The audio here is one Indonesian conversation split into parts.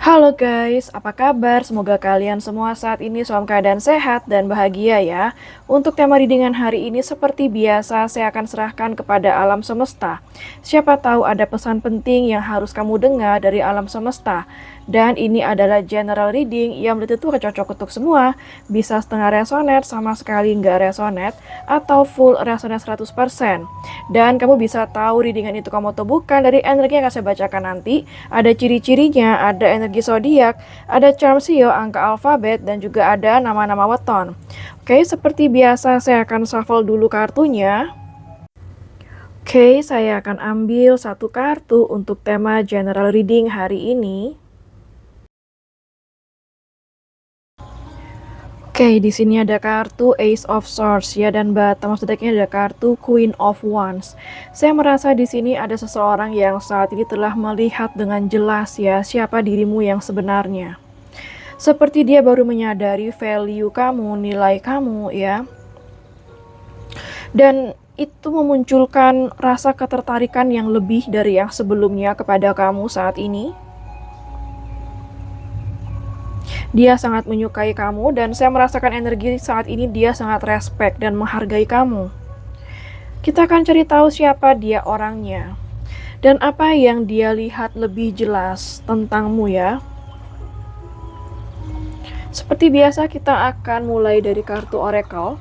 Halo guys, apa kabar? Semoga kalian semua saat ini dalam keadaan sehat dan bahagia ya. Untuk tema readingan hari ini seperti biasa saya akan serahkan kepada alam semesta. Siapa tahu ada pesan penting yang harus kamu dengar dari alam semesta. Dan ini adalah general reading yang belum tentu cocok untuk semua. Bisa setengah resonate, sama sekali nggak resonate, atau full resonate 100%. Dan kamu bisa tahu readingan itu kamu atau bukan dari energi yang akan saya bacakan nanti. Ada ciri-cirinya, ada energi zodiak, ada charm sio, angka alfabet, dan juga ada nama-nama weton. Oke, seperti biasa saya akan shuffle dulu kartunya. Oke, saya akan ambil satu kartu untuk tema general reading hari ini. Oke, di sini ada kartu Ace of Swords ya, dan bottom of the deck-nya ada kartu Queen of Wands. Saya merasa di sini ada seseorang yang saat ini telah melihat dengan jelas ya siapa dirimu yang sebenarnya. Seperti dia baru menyadari value kamu, nilai kamu ya. Dan itu memunculkan rasa ketertarikan yang lebih dari yang sebelumnya kepada kamu saat ini. Dia sangat menyukai kamu dan saya merasakan energi saat ini dia sangat respect dan menghargai kamu. Kita akan cari tahu siapa dia orangnya dan apa yang dia lihat lebih jelas tentangmu ya. Seperti biasa kita akan mulai dari kartu Oracle.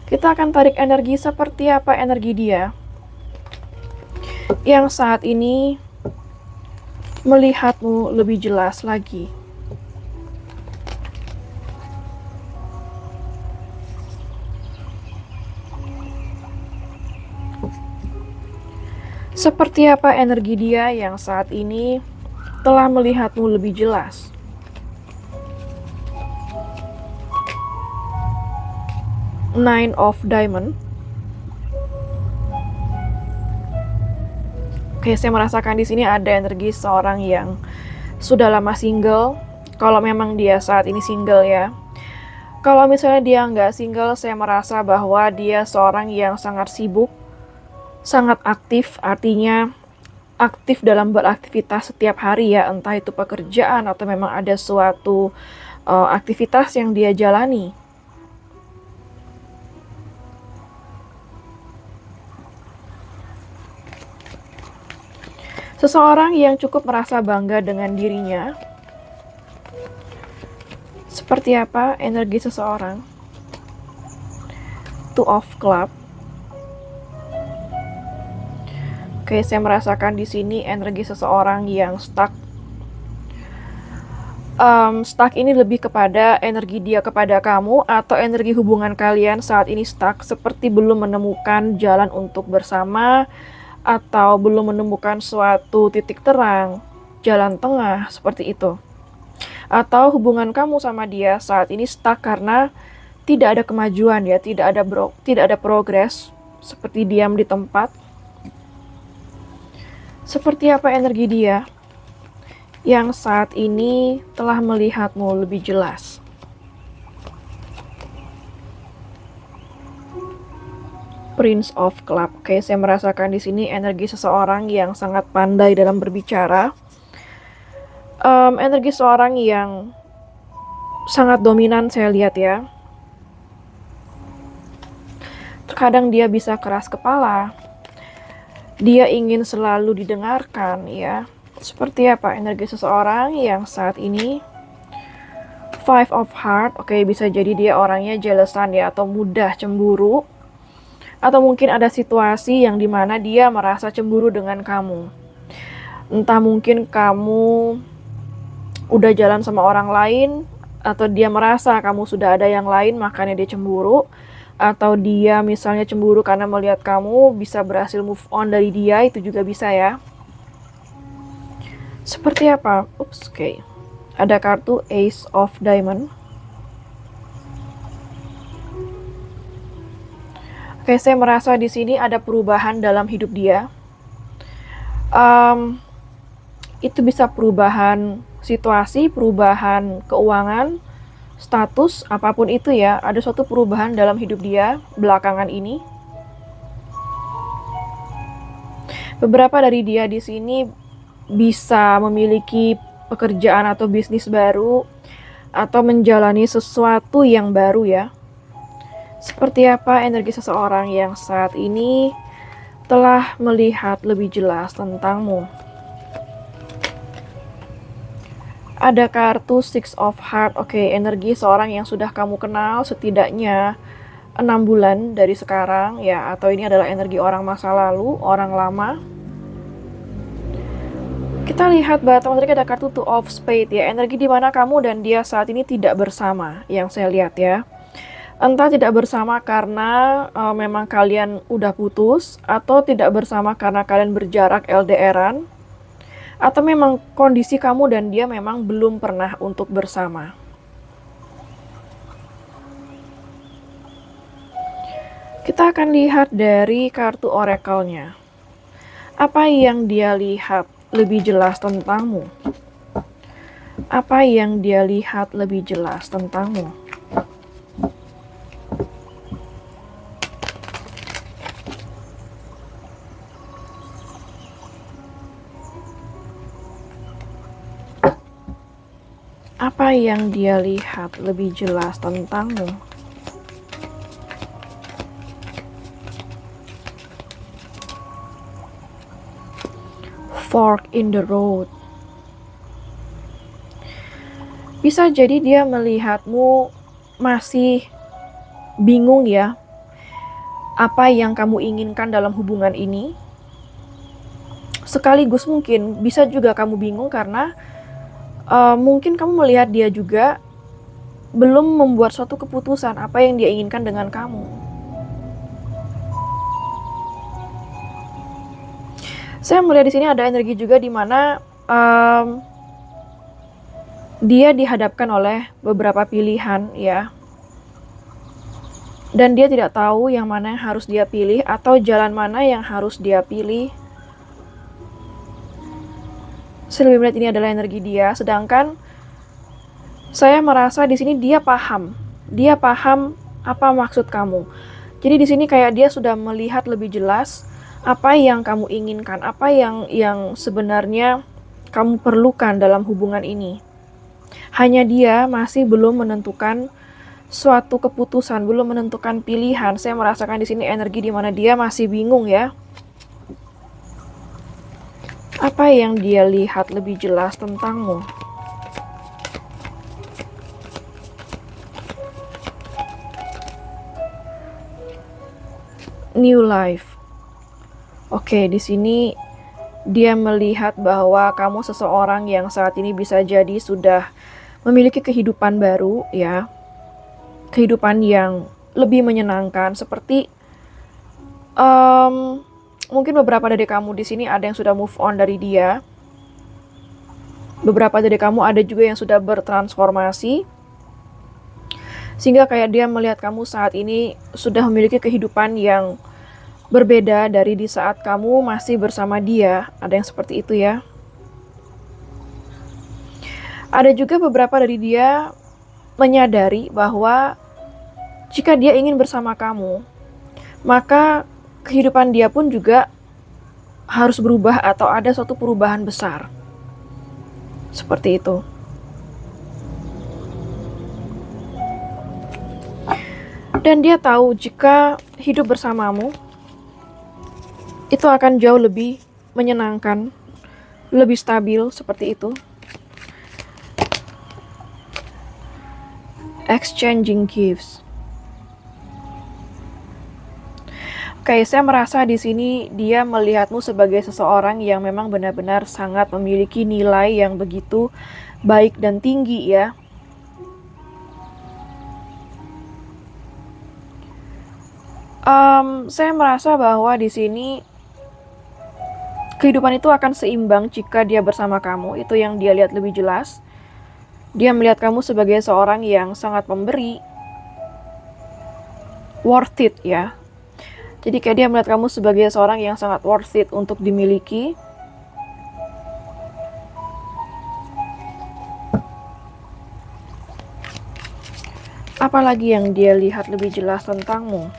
Kita akan tarik energi seperti apa energi dia yang saat ini melihatmu lebih jelas lagi. Seperti apa energi dia yang saat ini telah melihatmu lebih jelas. Nine of Diamond. Oke, saya merasakan di sini ada energi seorang yang sudah lama single. Kalau memang dia saat ini single ya. Kalau misalnya dia nggak single, saya merasa bahwa dia seorang yang sangat sibuk, sangat aktif, artinya aktif dalam beraktivitas setiap hari ya, entah itu pekerjaan atau memang ada suatu aktivitas yang dia jalani. Seseorang yang cukup merasa bangga dengan dirinya. Seperti apa energi seseorang? Two of Club. Oke, saya merasakan di sini energi seseorang yang stuck. Stuck ini lebih kepada energi dia kepada kamu atau energi hubungan kalian saat ini stuck, seperti belum menemukan jalan untuk bersama atau belum menemukan suatu titik terang, jalan tengah, seperti itu. Atau hubungan kamu sama dia saat ini stuck karena tidak ada kemajuan ya, tidak ada progres, seperti diam di tempat. Seperti apa energi dia yang saat ini telah melihatmu lebih jelas? Prince of Club. Oke, saya merasakan di sini energi seseorang yang sangat pandai dalam berbicara. Energi seorang yang sangat dominan saya lihat ya. Terkadang dia bisa keras kepala. Dia ingin selalu didengarkan ya. Seperti apa energi seseorang yang saat ini? Five of Heart. Oke, bisa jadi dia orangnya jealousan ya, atau mudah cemburu. Atau mungkin ada situasi yang dimana dia merasa cemburu dengan kamu. Entah mungkin kamu udah jalan sama orang lain, atau dia merasa kamu sudah ada yang lain makanya dia cemburu. Atau dia misalnya cemburu karena melihat kamu bisa berhasil move on dari dia, itu juga bisa ya. Seperti apa? Oke. Ada kartu Ace of Diamond. Oke, saya merasa di sini ada perubahan dalam hidup dia. Itu bisa perubahan situasi, perubahan keuangan, status, apapun itu ya. Ada suatu perubahan dalam hidup dia belakangan ini. Beberapa dari dia di sini bisa memiliki pekerjaan atau bisnis baru, atau menjalani sesuatu yang baru ya. Seperti apa energi seseorang yang saat ini telah melihat lebih jelas tentangmu? Ada kartu Six of Heart. Oke, energi seorang yang sudah kamu kenal setidaknya 6 bulan dari sekarang ya, atau ini adalah energi orang masa lalu, orang lama. Kita lihat bottom tadi ada kartu Two of Spades ya, energi di mana kamu dan dia saat ini tidak bersama yang saya lihat ya. Entah tidak bersama karena memang kalian udah putus, atau tidak bersama karena kalian berjarak LDRan, atau memang kondisi kamu dan dia memang belum pernah untuk bersama. Kita akan lihat dari kartu oracle-nya. Apa yang dia lihat lebih jelas tentangmu? Apa yang dia lihat lebih jelas tentangmu? Apa yang dia lihat lebih jelas tentangmu? Fork in the road. Bisa jadi dia melihatmu masih bingung ya, apa yang kamu inginkan dalam hubungan ini. Sekaligus mungkin bisa juga kamu bingung karena mungkin kamu melihat dia juga belum membuat suatu keputusan apa yang dia inginkan dengan kamu. Saya melihat di sini ada energi juga di mana dia dihadapkan oleh beberapa pilihan ya, dan dia tidak tahu yang mana yang harus dia pilih atau jalan mana yang harus dia pilih. Saya lebih melihat ini adalah energi dia, sedangkan saya merasa di sini dia paham apa maksud kamu. Jadi di sini kayak dia sudah melihat lebih jelas apa yang kamu inginkan, apa yang sebenarnya kamu perlukan dalam hubungan ini. Hanya dia masih belum menentukan suatu keputusan, belum menentukan pilihan. Saya merasakan di sini energi di mana dia masih bingung ya. Apa yang dia lihat lebih jelas tentangmu? New life. Oke, di sini dia melihat bahwa kamu seseorang yang saat ini bisa jadi sudah memiliki kehidupan baru ya. Kehidupan yang lebih menyenangkan, seperti mungkin beberapa dari kamu di sini ada yang sudah move on dari dia. Beberapa dari kamu ada juga yang sudah bertransformasi. Sehingga kayak dia melihat kamu saat ini sudah memiliki kehidupan yang berbeda dari di saat kamu masih bersama dia. Ada yang seperti itu ya. Ada juga beberapa dari dia menyadari bahwa jika dia ingin bersama kamu, maka kehidupan dia pun juga harus berubah atau ada suatu perubahan besar. Seperti itu. Dan dia tahu jika hidup bersamamu itu akan jauh lebih menyenangkan, lebih stabil, seperti itu. Exchanging gifts. Oke, saya merasa di sini dia melihatmu sebagai seseorang yang memang benar-benar sangat memiliki nilai yang begitu baik dan tinggi ya. Saya merasa bahwa di sini kehidupan itu akan seimbang jika dia bersama kamu. Itu yang dia lihat lebih jelas. Dia melihat kamu sebagai seorang yang sangat memberi, worth it ya. Jadi kayak dia melihat kamu sebagai seorang yang sangat worth it untuk dimiliki. Apalagi yang dia lihat lebih jelas tentangmu?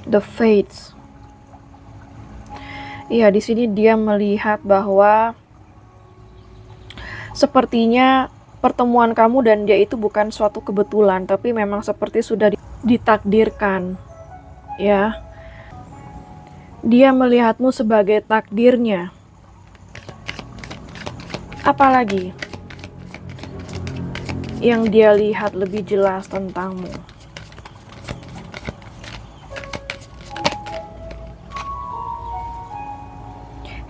The Fates. Iya, di sini dia melihat bahwa sepertinya pertemuan kamu dan dia itu bukan suatu kebetulan, tapi memang seperti sudah ditakdirkan, ya. Dia melihatmu sebagai takdirnya. Apalagi yang dia lihat lebih jelas tentangmu?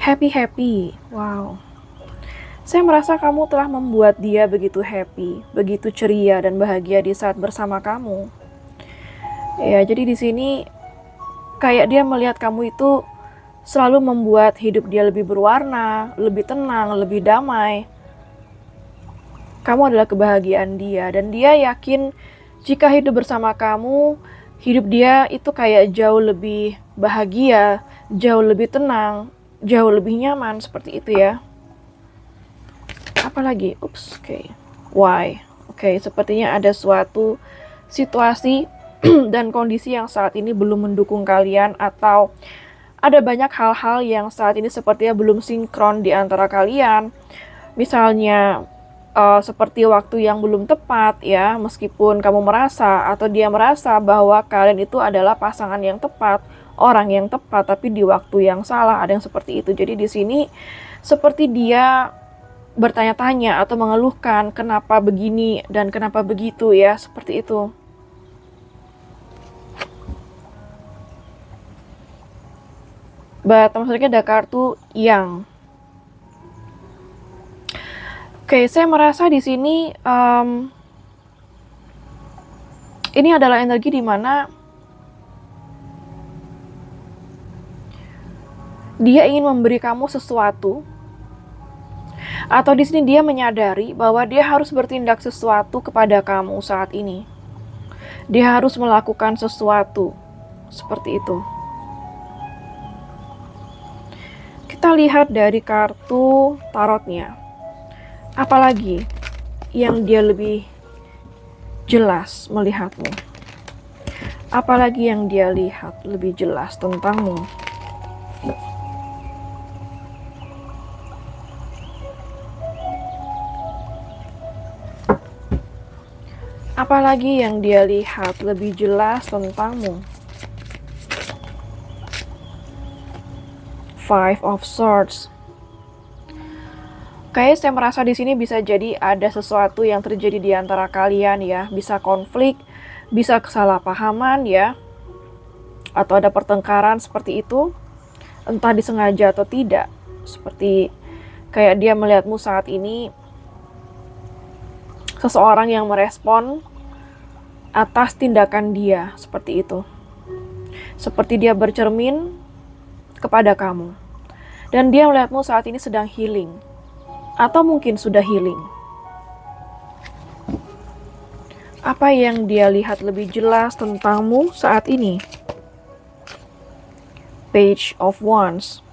Happy. Wow. Saya merasa kamu telah membuat dia begitu happy, begitu ceria dan bahagia di saat bersama kamu. Ya, jadi di sini kayak dia melihat kamu itu selalu membuat hidup dia lebih berwarna, lebih tenang, lebih damai. Kamu adalah kebahagiaan dia, dan dia yakin jika hidup bersama kamu, hidup dia itu kayak jauh lebih bahagia, jauh lebih tenang, jauh lebih nyaman, seperti itu ya. Apalagi? Oke. Why? Oke, sepertinya ada suatu situasi dan kondisi yang saat ini belum mendukung kalian, atau ada banyak hal-hal yang saat ini sepertinya belum sinkron di antara kalian. Misalnya seperti waktu yang belum tepat ya, meskipun kamu merasa atau dia merasa bahwa kalian itu adalah pasangan yang tepat, orang yang tepat, tapi di waktu yang salah, ada yang seperti itu. Jadi di sini seperti dia bertanya-tanya atau mengeluhkan kenapa begini dan kenapa begitu ya, seperti itu. But maksudnya ada kartu yang Oke, saya merasa di sini ini adalah energi di mana dia ingin memberi kamu sesuatu, atau di sini dia menyadari bahwa dia harus bertindak sesuatu kepada kamu saat ini. Dia harus melakukan sesuatu seperti itu. Kita lihat dari kartu tarotnya. Apalagi yang dia lebih jelas melihatmu? Apalagi yang dia lihat lebih jelas tentangmu? Apalagi yang dia lihat lebih jelas tentangmu? Five of Swords. Kayak saya merasa di sini bisa jadi ada sesuatu yang terjadi di antara kalian ya, bisa konflik, bisa kesalahpahaman ya, atau ada pertengkaran seperti itu, entah disengaja atau tidak. Seperti kayak dia melihatmu saat ini seseorang yang merespon atas tindakan dia, seperti itu. Seperti dia bercermin kepada kamu, dan dia melihatmu saat ini sedang healing, atau mungkin sudah healing. Apa yang dia lihat lebih jelas tentangmu saat ini? Page of Wands.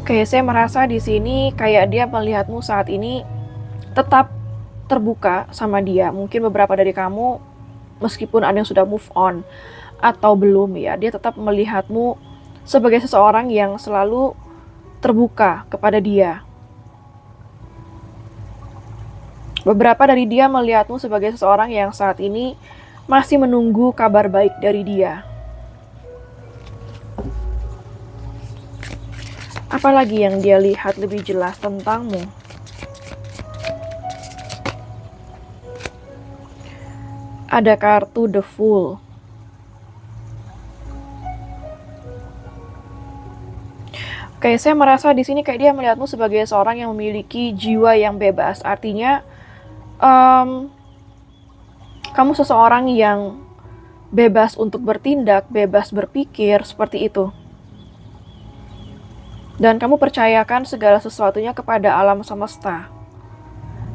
Oke, saya merasa di sini kayak dia melihatmu saat ini tetap terbuka sama dia. Mungkin beberapa dari kamu, meskipun ada yang sudah move on atau belum ya, dia tetap melihatmu sebagai seseorang yang selalu terbuka kepada dia. Beberapa dari dia melihatmu sebagai seseorang yang saat ini masih menunggu kabar baik dari dia. Apalagi yang dia lihat lebih jelas tentangmu? Ada kartu The Fool. Oke, saya merasa di sini kayak dia melihatmu sebagai seorang yang memiliki jiwa yang bebas. Artinya, kamu seseorang yang bebas untuk bertindak, bebas berpikir, seperti itu. Dan kamu percayakan segala sesuatunya kepada alam semesta.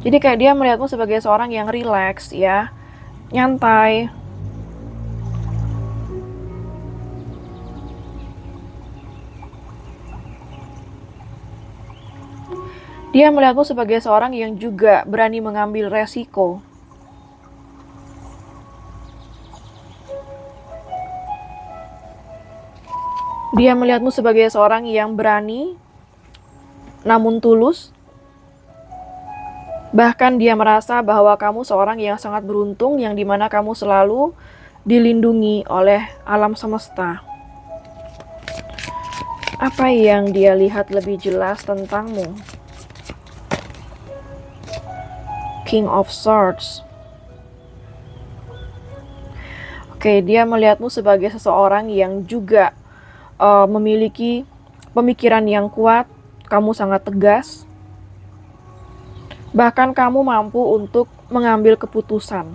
Jadi kayak dia melihatmu sebagai seorang yang rileks ya, nyantai. Dia melihatmu sebagai seorang yang juga berani mengambil resiko. Dia melihatmu sebagai seorang yang berani, namun tulus. Bahkan dia merasa bahwa kamu seorang yang sangat beruntung, yang dimana kamu selalu dilindungi oleh alam semesta. Apa yang dia lihat lebih jelas tentangmu? King of Swords. Oke, dia melihatmu sebagai seseorang yang juga memiliki pemikiran yang kuat. Kamu sangat tegas. Bahkan kamu mampu untuk mengambil keputusan.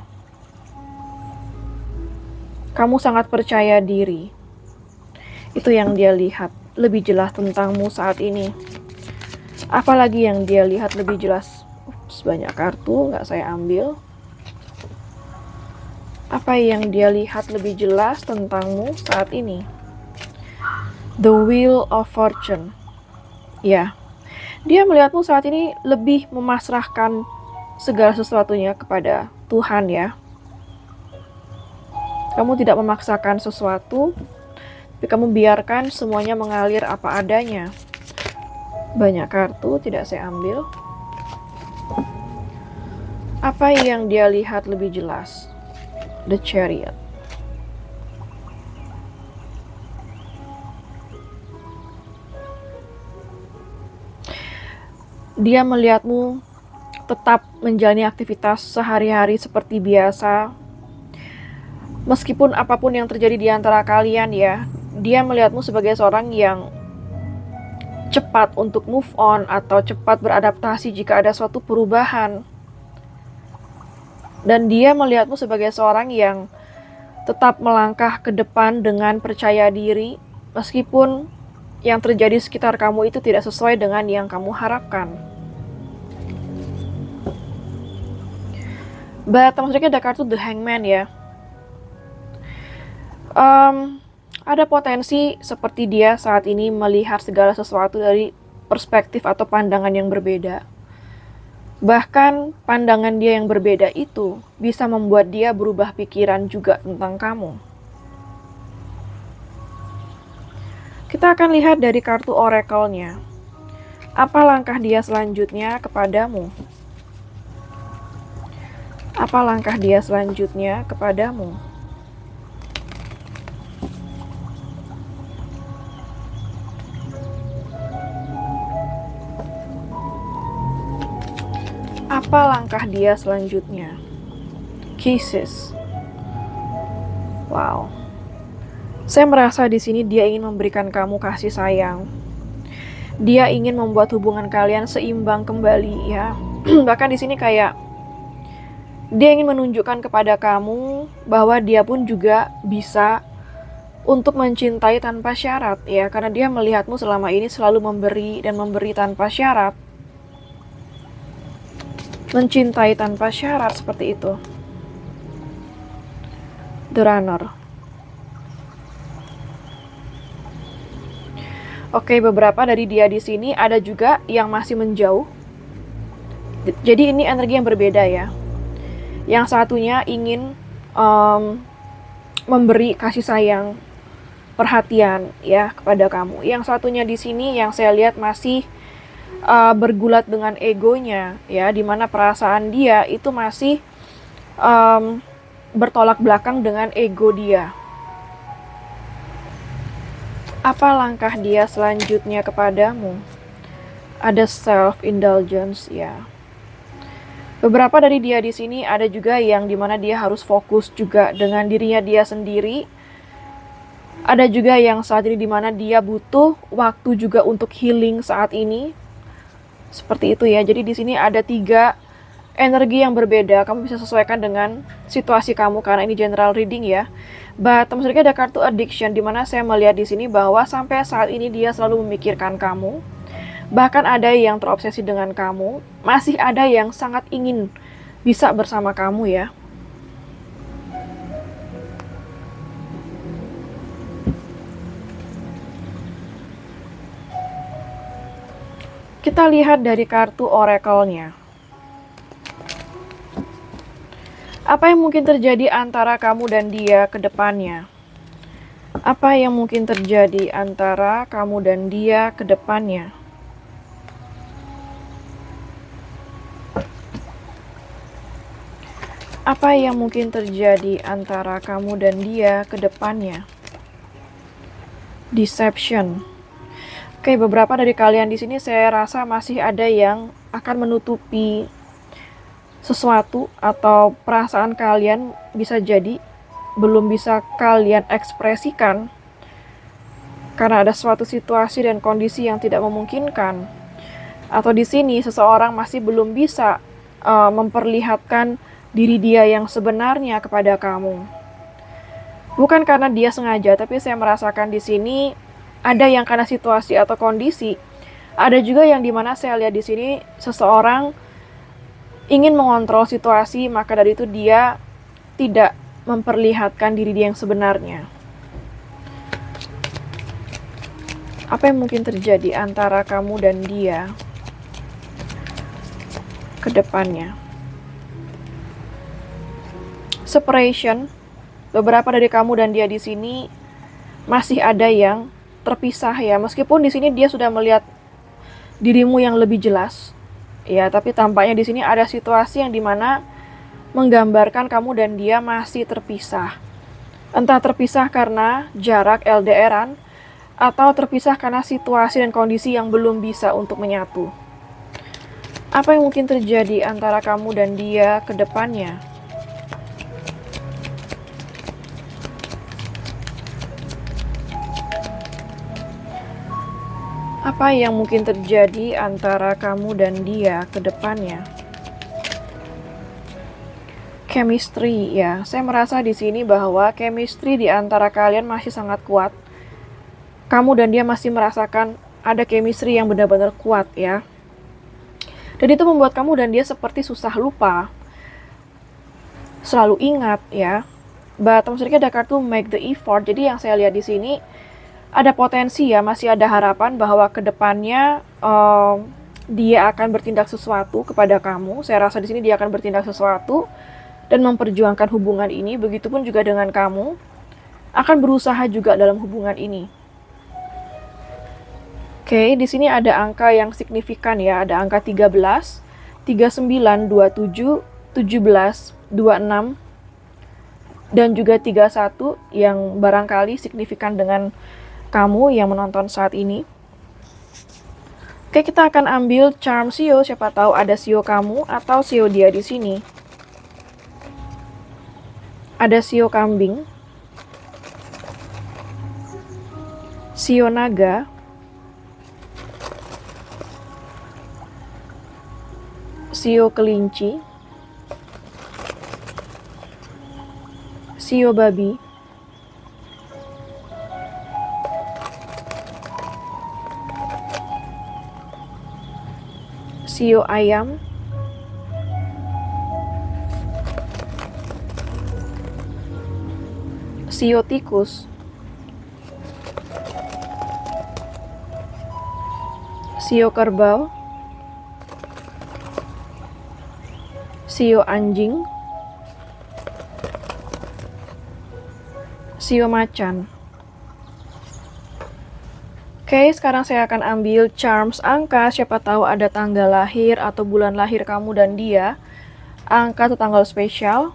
Kamu sangat percaya diri. Itu yang dia lihat lebih jelas tentangmu saat ini. Apalagi yang dia lihat lebih jelas? Ups, banyak kartu, nggak saya ambil. Apa yang dia lihat lebih jelas tentangmu saat ini? The Wheel of Fortune. Ya, dia melihatmu saat ini lebih memasrahkan segala sesuatunya kepada Tuhan ya. Kamu tidak memaksakan sesuatu, tapi kamu biarkan semuanya mengalir apa adanya. Banyak kartu, tidak saya ambil. Apa yang dia lihat lebih jelas? The Chariot. Dia melihatmu tetap menjalani aktivitas sehari-hari seperti biasa. Meskipun apapun yang terjadi di antara kalian ya, dia melihatmu sebagai seorang yang cepat untuk move on atau cepat beradaptasi jika ada suatu perubahan. Dan dia melihatmu sebagai seorang yang tetap melangkah ke depan dengan percaya diri, meskipun yang terjadi sekitar kamu itu tidak sesuai dengan yang kamu harapkan. But maksudnya ada kartu The Hangman ya. Ada potensi seperti dia saat ini melihat segala sesuatu dari perspektif atau pandangan yang berbeda. Bahkan pandangan dia yang berbeda itu bisa membuat dia berubah pikiran juga tentang kamu. Kita akan lihat dari kartu oracle-nya. Apa langkah dia selanjutnya kepadamu? Apa langkah dia selanjutnya kepadamu? Apa langkah dia selanjutnya? Kisses. Wow. Saya merasa di sini dia ingin memberikan kamu kasih sayang. Dia ingin membuat hubungan kalian seimbang kembali ya. Bahkan di sini kayak dia ingin menunjukkan kepada kamu bahwa dia pun juga bisa untuk mencintai tanpa syarat ya, karena dia melihatmu selama ini selalu memberi dan memberi tanpa syarat. Mencintai tanpa syarat seperti itu. The Runner. Oke, beberapa dari dia di sini ada juga yang masih menjauh. Jadi ini energi yang berbeda ya. Yang satunya ingin memberi kasih sayang, perhatian ya kepada kamu. Yang satunya di sini yang saya lihat masih bergulat dengan egonya ya, dimana perasaan dia itu masih bertolak belakang dengan ego dia. Apa langkah dia selanjutnya kepadamu? Ada self-indulgence ya. Beberapa dari dia di sini ada juga yang dimana dia harus fokus juga dengan dirinya dia sendiri. Ada juga yang saat ini dimana dia butuh waktu juga untuk healing saat ini. Seperti itu ya. Jadi di sini ada 3 energi yang berbeda. Kamu bisa sesuaikan dengan situasi kamu karena ini general reading ya. But maksudnya ada kartu addiction, dimana saya melihat di sini bahwa sampai saat ini dia selalu memikirkan kamu. Bahkan ada yang terobsesi dengan kamu, masih ada yang sangat ingin bisa bersama kamu ya. Kita lihat dari kartu oracle-nya. Apa yang mungkin terjadi antara kamu dan dia ke depannya? Apa yang mungkin terjadi antara kamu dan dia ke depannya? Apa yang mungkin terjadi antara kamu dan dia ke depannya? Deception. Oke, beberapa dari kalian di sini saya rasa masih ada yang akan menutupi sesuatu atau perasaan kalian, bisa jadi belum bisa kalian ekspresikan karena ada suatu situasi dan kondisi yang tidak memungkinkan. Atau di sini seseorang masih belum bisa memperlihatkan diri dia yang sebenarnya kepada kamu. Bukan karena dia sengaja, tapi saya merasakan di sini ada yang karena situasi atau kondisi. Ada juga yang dimana saya lihat di sini seseorang ingin mengontrol situasi, maka dari itu dia tidak memperlihatkan diri dia yang sebenarnya. Apa yang mungkin terjadi antara kamu dan dia ke depannya? Separation. Beberapa dari kamu dan dia di sini masih ada yang terpisah ya, meskipun di sini dia sudah melihat dirimu yang lebih jelas ya, tapi tampaknya di sini ada situasi yang dimana menggambarkan kamu dan dia masih terpisah. Entah terpisah karena jarak LDRan atau terpisah karena situasi dan kondisi yang belum bisa untuk menyatu. Apa yang mungkin terjadi antara kamu dan dia ke depannya? Apa yang mungkin terjadi antara kamu dan dia ke depannya? Chemistry ya. Saya merasa di sini bahwa chemistry di antara kalian masih sangat kuat. Kamu dan dia masih merasakan ada chemistry yang benar-benar kuat ya. Dan itu membuat kamu dan dia seperti susah lupa. Selalu ingat ya. But maksudnya ada kartu make the effort. Jadi yang saya lihat di sini ada potensi ya, masih ada harapan bahwa kedepannya dia akan bertindak sesuatu kepada kamu. Saya rasa di sini dia akan bertindak sesuatu dan memperjuangkan hubungan ini. Begitupun juga dengan kamu, akan berusaha juga dalam hubungan ini. Oke, di sini ada angka yang signifikan ya, ada angka 13, 39, 27, 17, 26, dan juga 31 yang barangkali signifikan dengan kamu yang menonton saat ini. Oke, kita akan ambil charm sio, siapa tahu ada sio kamu atau sio dia di sini. Ada sio kambing, sio naga, sio kelinci, sio babi, sio ayam, sio tikus, sio kerbau, sio anjing, sio macan. Oke, sekarang saya akan ambil charms angka, siapa tahu ada tanggal lahir atau bulan lahir kamu dan dia, angka atau tanggal spesial.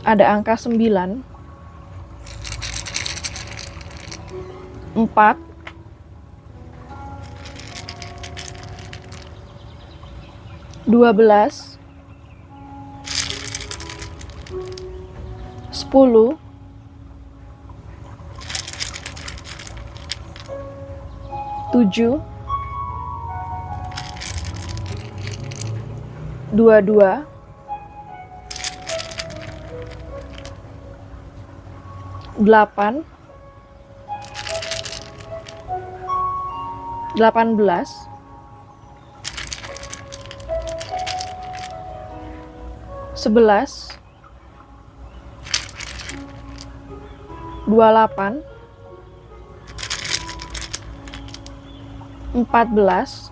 Ada angka 9, 4, 12, 10, 7, 22, 8, 18, 11, 28, 14,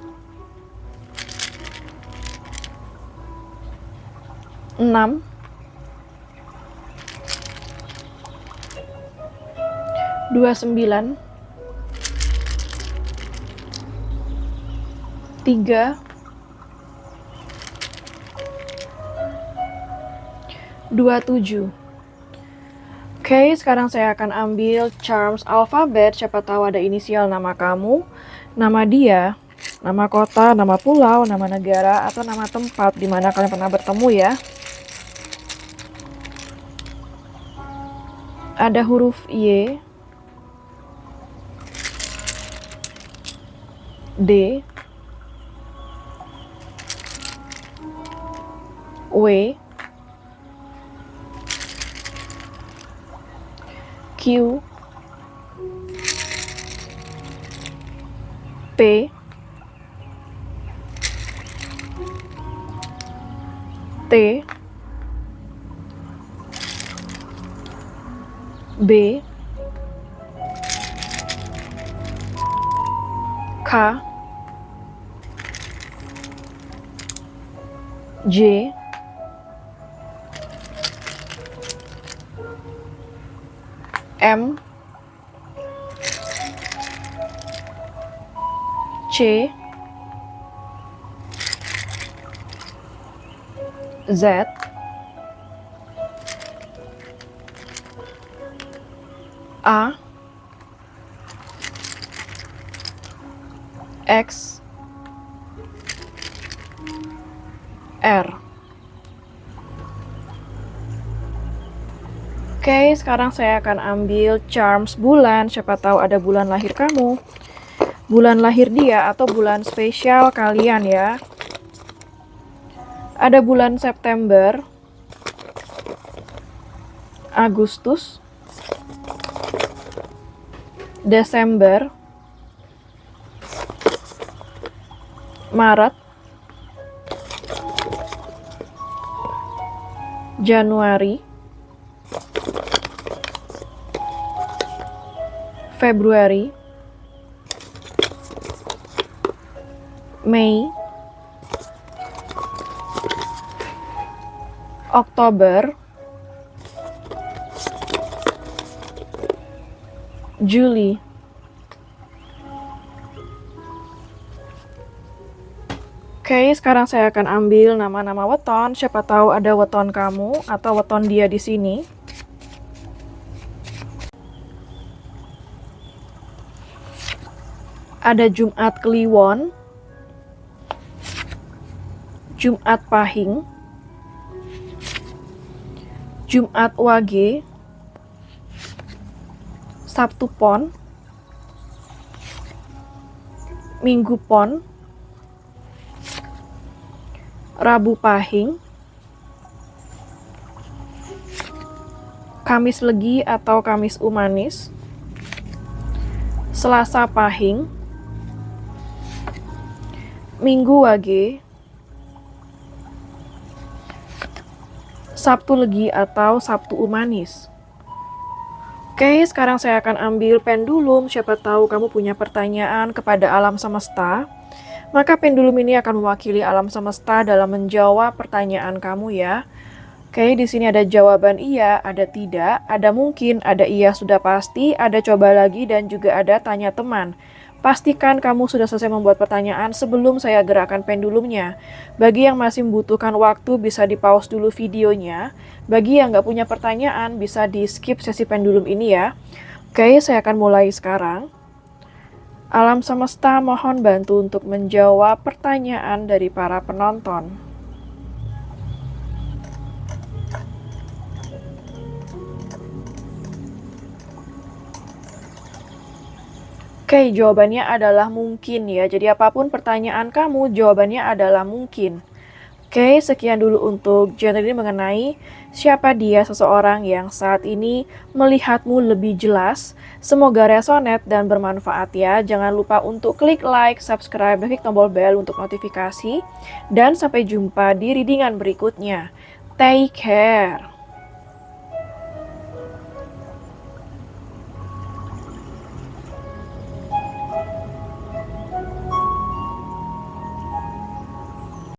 6, 29, 3, 27. Oke, sekarang saya akan ambil charms alfabet, siapa tahu ada inisial nama kamu, nama dia, nama kota, nama pulau, nama negara, atau nama tempat di mana kalian pernah bertemu ya. Ada huruf Y, D, W, Q, P, T, B, K, J, M, C, Z, A, X, R. Oke, sekarang saya akan ambil charms bulan, siapa tahu ada bulan lahir kamu, bulan lahir dia, atau bulan spesial kalian ya. Ada bulan September, Agustus, Desember, Maret, Januari, Februari, Mei, Oktober, Juli. Oke, sekarang saya akan ambil nama-nama weton. Siapa tahu ada weton kamu atau weton dia di sini. Ada Jumat Kliwon, Jumat Pahing, Jumat Wage, Sabtu Pon, Minggu Pon, Rabu Pahing, Kamis Legi atau Kamis Umanis, Selasa Pahing, Minggu Wage, Sabtu Legi atau Sabtu Umanis. Oke, sekarang saya akan ambil pendulum. Siapa tahu kamu punya pertanyaan kepada alam semesta. Maka pendulum ini akan mewakili alam semesta dalam menjawab pertanyaan kamu ya. Oke, di sini ada jawaban iya, ada tidak, ada mungkin, ada iya sudah pasti, ada coba lagi, dan juga ada tanya teman. Pastikan kamu sudah selesai membuat pertanyaan sebelum saya gerakkan pendulumnya. Bagi yang masih membutuhkan waktu bisa di pause dulu videonya. Bagi yang nggak punya pertanyaan bisa di skip sesi pendulum ini ya. Oke, saya akan mulai sekarang. Alam semesta mohon bantu untuk menjawab pertanyaan dari para penonton. Oke, jawabannya adalah mungkin ya. Jadi apapun pertanyaan kamu, jawabannya adalah mungkin. Oke, sekian dulu untuk genre ini mengenai siapa dia seseorang yang saat ini melihatmu lebih jelas. Semoga resonate dan bermanfaat ya. Jangan lupa untuk klik like, subscribe, dan klik tombol bell untuk notifikasi. Dan sampai jumpa di readingan berikutnya. Take care!